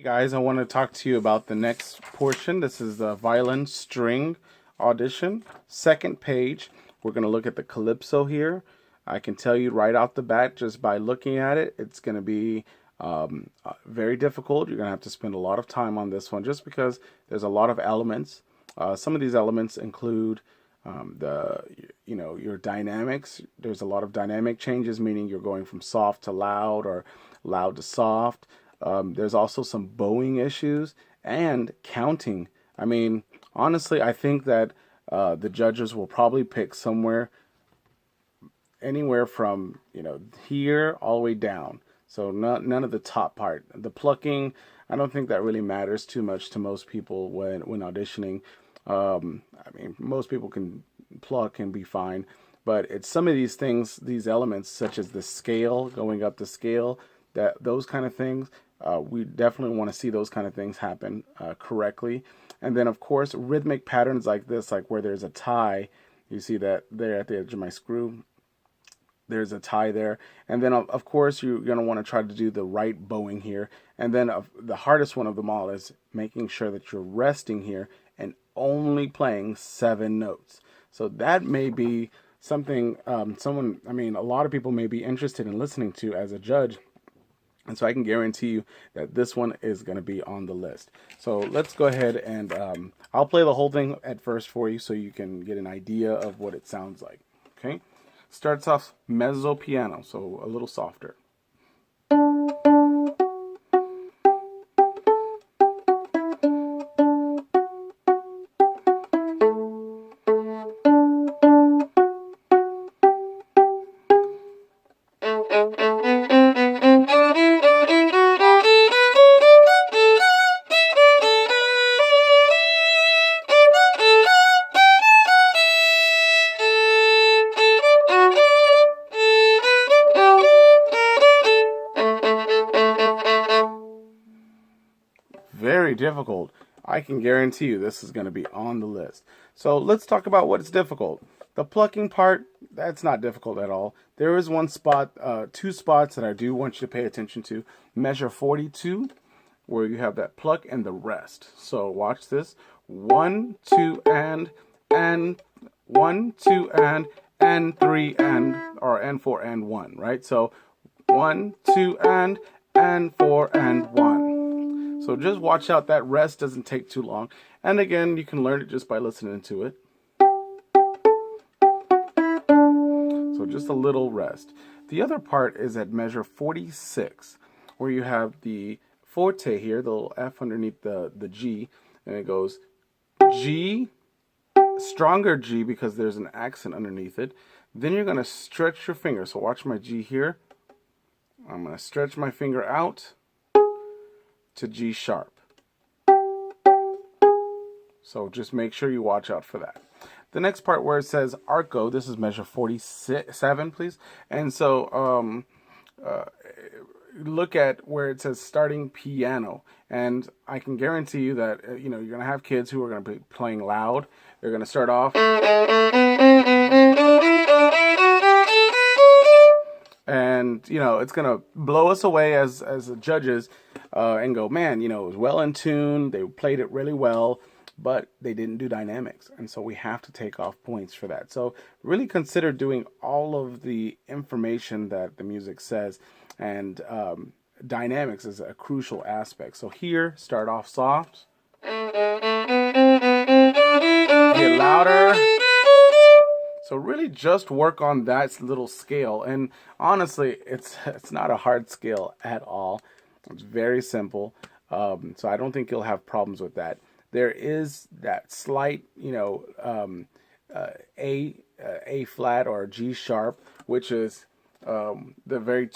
Hey guys, I want to talk to you about the next portion. This is the violin string audition. Second page, we're going to look at the calypso here. I can tell you right off the bat, just by looking at it, it's going to be very difficult. You're going to have to spend a lot of time on this one just because there's a lot of elements. Some of these elements include your dynamics. There's a lot of dynamic changes, meaning you're going from soft to loud or loud to soft. There's also some bowing issues and counting. I mean, honestly, I think that the judges will probably pick anywhere from here all the way down. So none of the top part. The plucking, I don't think that really matters too much to most people when auditioning. I mean, most people can pluck and be fine, but it's some of these things, these elements, such as the scale, going up the scale, those kind of things. We definitely want to see those kind of things happen correctly. And then, of course, rhythmic patterns like this, like where there's a tie. You see that there at the edge of my screw. There's a tie there. And then, of course, you're going to want to try to do the right bowing here. And then the hardest one of them all is making sure that you're resting here and only playing 7 notes. So that may be something a lot of people may be interested in listening to as a judge. And so I can guarantee you that this one is going to be on the list. So let's go ahead and I'll play the whole thing at first for you so you can get an idea of what it sounds like. Okay? Starts off mezzo piano, so a little softer. Very difficult. I can guarantee you this is going to be on the list. So let's talk about what's difficult. The plucking part, that's not difficult at all. There is one spot, 2 spots that I do want you to pay attention to. Measure 42, where you have that pluck and the rest. So watch this. 1, 2, and 1, 2, and 3, and 4, and 1, right? So 1, 2, and 4, and 1. So just watch out, that rest doesn't take too long. And again, you can learn it just by listening to it. So just a little rest. The other part is at measure 46, where you have the forte here, the little F underneath the G, and it goes G, stronger G because there's an accent underneath it. Then you're going to stretch your finger. So watch my G here. I'm going to stretch my finger out to G sharp. So just make sure you watch out for that. The next part where it says arco, this is measure 47, please. And so look at where it says starting piano. And I can guarantee you that you're going to have kids who are going to be playing loud. They're going to start off and it's going to blow us away as judges and go, man, it was well in tune, they played it really well, but they didn't do dynamics, and so we have to take off points for that. So really consider doing all of the information that the music says, and dynamics is a crucial aspect. So here, start off soft, get louder. So really just work on that little scale. And honestly, it's not a hard scale at all. It's very simple. So I don't think you'll have problems with that. There is that slight, A flat or G sharp, which is the very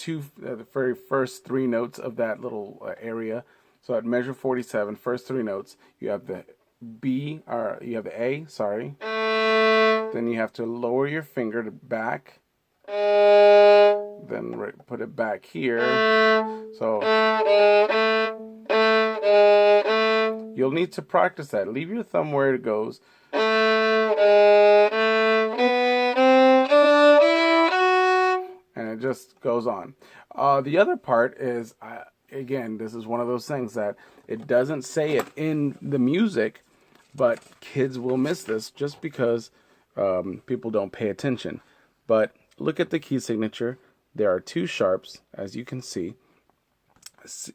first 3 notes of that little area. So at measure 47, first 3 notes, you have the B, or you have the A, sorry. Then you have to lower your finger to back, then put it back here. So you'll need to practice that. Leave your thumb where it goes. And it just goes on. The other part is again, this is one of those things that it doesn't say it in the music, but kids will miss this just because people don't pay attention. But look at the key signature. There are two sharps, as you can see,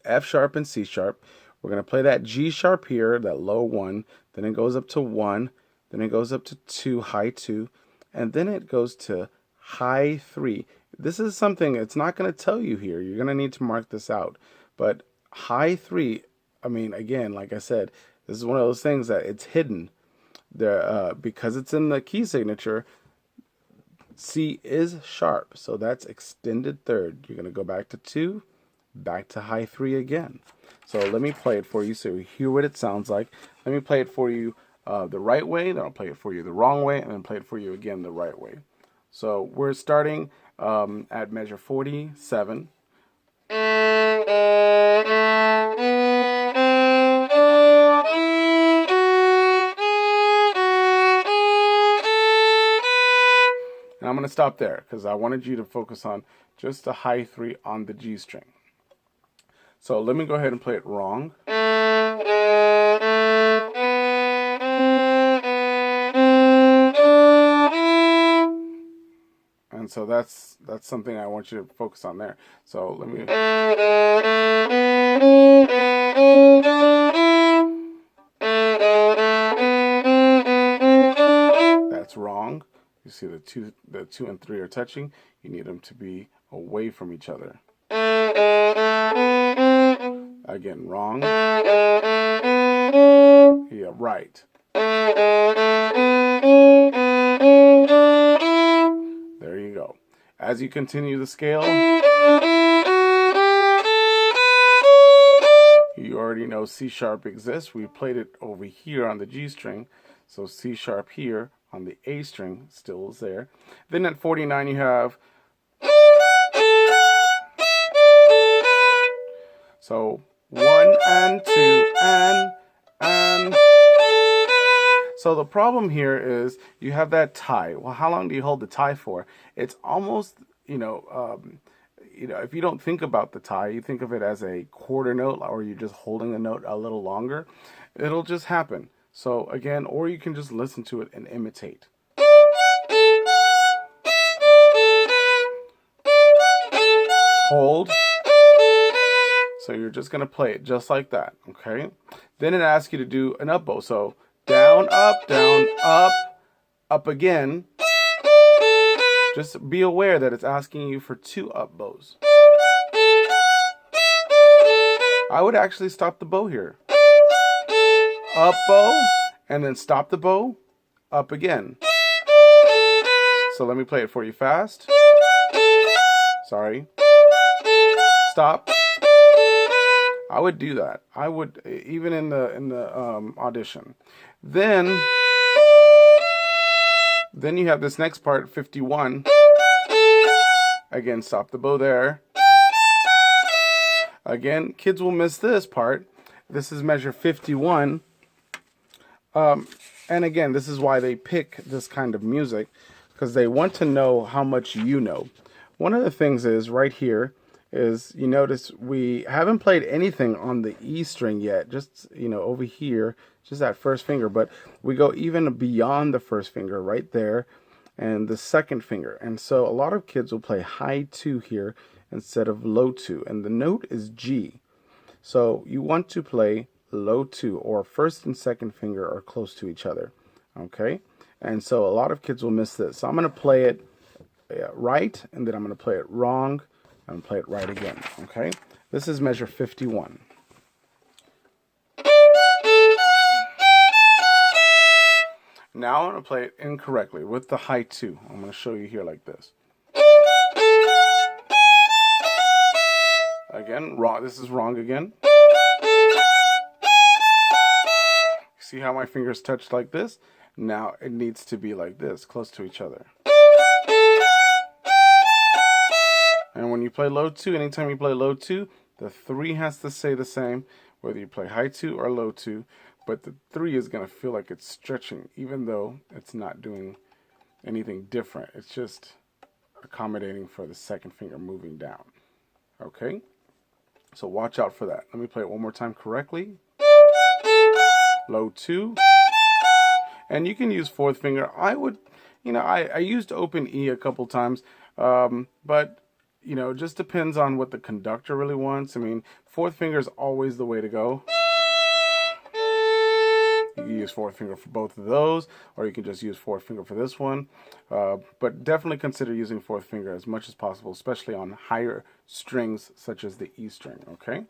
F sharp and C sharp. We're going to play that G sharp here, that low one. Then it goes up to 1. Then it goes up to 2, high 2. And then it goes to high 3. This is something it's not going to tell you here. You're going to need to mark this out. But high 3, I mean, again, like I said, this is one of those things that it's hidden. There, because it's in the key signature, C is sharp. So that's extended third. You're going to go back to 2, back to high 3 again. So let me play it for you so you hear what it sounds like. Let me play it for you the right way, then I'll play it for you the wrong way, and then play it for you again the right way. So we're starting at measure 47. And I'm going to stop there because I wanted you to focus on just the high 3 on the G string. So let me go ahead and play it wrong. And so that's something I want you to focus on there. So let me. That's wrong. You see the two and 3 are touching. You need them to be away from each other. Again, wrong. Yeah, right. There you go. As you continue the scale, you already know C sharp exists. We played it over here on the G string. So C sharp here on the A string still is there. Then at 49 you have. So 1 and 2 and. So the problem here is you have that tie. Well, how long do you hold the tie for? It's almost, if you don't think about the tie, you think of it as a quarter note, or you're just holding the note a little longer, it'll just happen. So again, or you can just listen to it and imitate. Hold. So you're just going to play it just like that, okay? Then it asks you to do an up bow. So down, up, up again. Just be aware that it's asking you for 2 up bows. I would actually stop the bow here. Up bow, and then stop the bow, up again. So let me play it for you fast. Sorry. Stop. I would do that. I would, even in the audition. Then you have this next part, 51. Again, stop the bow there. Again, kids will miss this part. This is measure 51. And again, this is why they pick this kind of music, because they want to know how much you know. One of the things is right here is, you notice we haven't played anything on the E string yet, just, over here, just that first finger, but we go even beyond the first finger right there and the second finger. And so a lot of kids will play high 2 here instead of low 2, and the note is G. So you want to play low 2, or first and second finger are close to each other, okay? And so a lot of kids will miss this. So I'm going to play it right, and then I'm going to play it wrong, and play it right again, okay? This is measure 51. Now I'm going to play it incorrectly with the high 2. I'm going to show you here like this. Again, wrong. This is wrong again. See how my fingers touch like this? Now it needs to be like this, close to each other. And when you play low 2, anytime you play low 2, the 3 has to stay the same, whether you play high 2 or low 2, but the 3 is going to feel like it's stretching, even though it's not doing anything different. It's just accommodating for the second finger moving down. Okay? So watch out for that. Let me play it one more time correctly. Low 2. And you can use fourth finger. I would, I used open E a couple times, but, it just depends on what the conductor really wants. I mean, fourth finger is always the way to go. You can use fourth finger for both of those, or you can just use fourth finger for this one. But definitely consider using fourth finger as much as possible, especially on higher strings such as the E string, okay?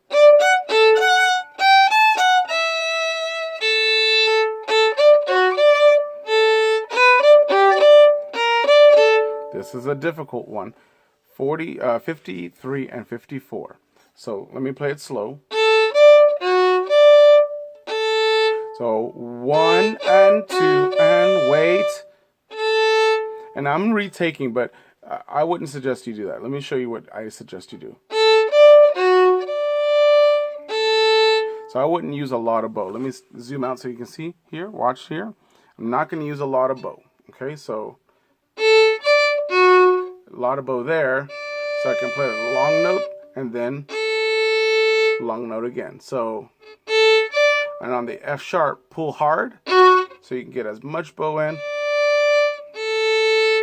This is a difficult one. 53, and 54. So let me play it slow. So 1 and 2 and wait. And I'm retaking, but I wouldn't suggest you do that. Let me show you what I suggest you do. So I wouldn't use a lot of bow. Let me zoom out so you can see here. Watch here. I'm not going to use a lot of bow. Okay, so a lot of bow there. So I can play a long note and then long note again. So, and on the F sharp, pull hard so you can get as much bow in.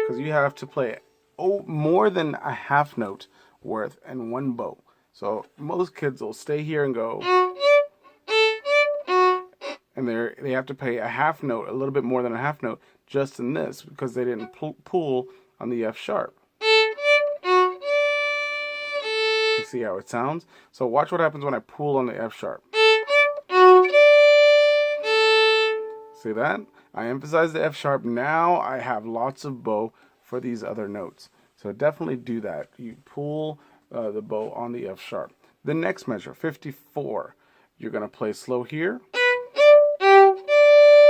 Because you have to play more than a half note worth in one bow. So most kids will stay here and go, and they have to play a half note, a little bit more than a half note, just in this because they didn't pull on the F sharp. You see how it sounds? So watch what happens when I pull on the F sharp. See that? I emphasize the F sharp. Now I have lots of bow for these other notes. So definitely do that. You pull the bow on the F sharp. The next measure, 54. You're going to play slow here.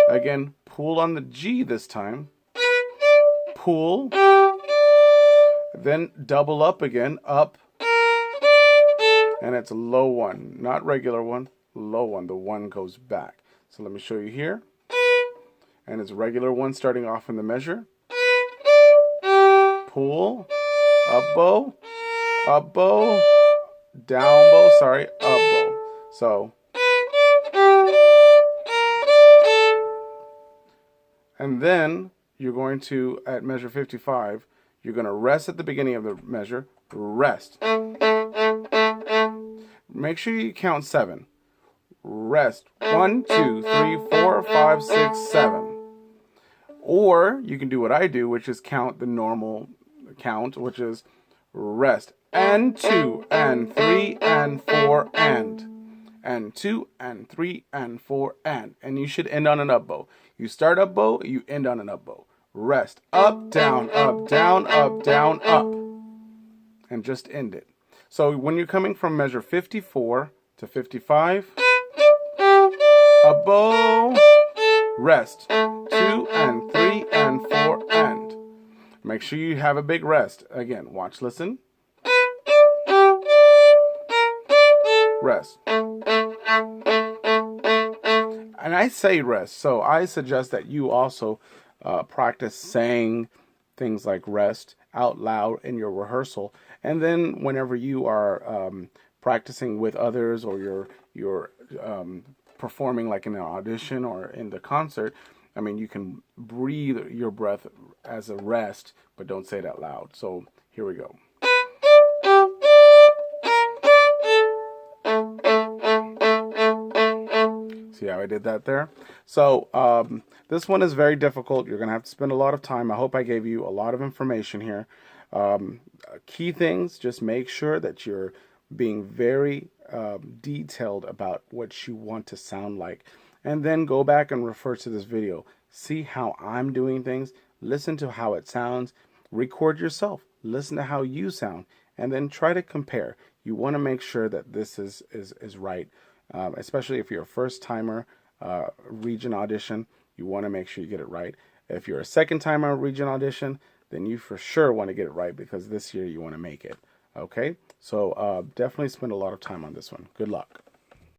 Again, pull on the G this time. Pull. Then double up again. Up. And it's a low 1. Not regular 1. Low 1. The 1 goes back. So let me show you here. And it's regular 1 starting off in the measure. Pull. Up bow. Up bow. Down bow. Sorry. Up bow. So. And then you're going to, at measure 55, you're going to rest at the beginning of the measure. Rest. Make sure you count 7. Rest. 1, 2, 3, 4, 5, 6, 7. Or you can do what I do, which is count the normal count, which is rest. And 2, and 3, and 4, and 2, and 3, and 4, and you should end on an up bow. You start up bow, you end on an up bow. Rest. Up, down, up, down, up, down, up. And just end it. So when you're coming from measure 54 to 55, up bow, rest. 2, and 3, and 4, and. Make sure you have a big rest. Again, watch, listen. Rest. And I say rest, so I suggest that you also practice saying things like rest out loud in your rehearsal. And then whenever you are practicing with others, or you're performing like in an audition or in the concert, I mean, you can breathe your breath as a rest, but don't say it out loud. So here we go. See how I did that there? So this one is very difficult. You're going to have to spend a lot of time. I hope I gave you a lot of information here. Key things, just make sure that you're being very detailed about what you want to sound like. And then go back and refer to this video. See how I'm doing things. Listen to how it sounds. Record yourself. Listen to how you sound. And then try to compare. You want to make sure that this is right. Especially if you're a first-timer region audition, you want to make sure you get it right. If you're a second-timer region audition, then you for sure want to get it right, because this year you want to make it. Okay? So definitely spend a lot of time on this one. Good luck.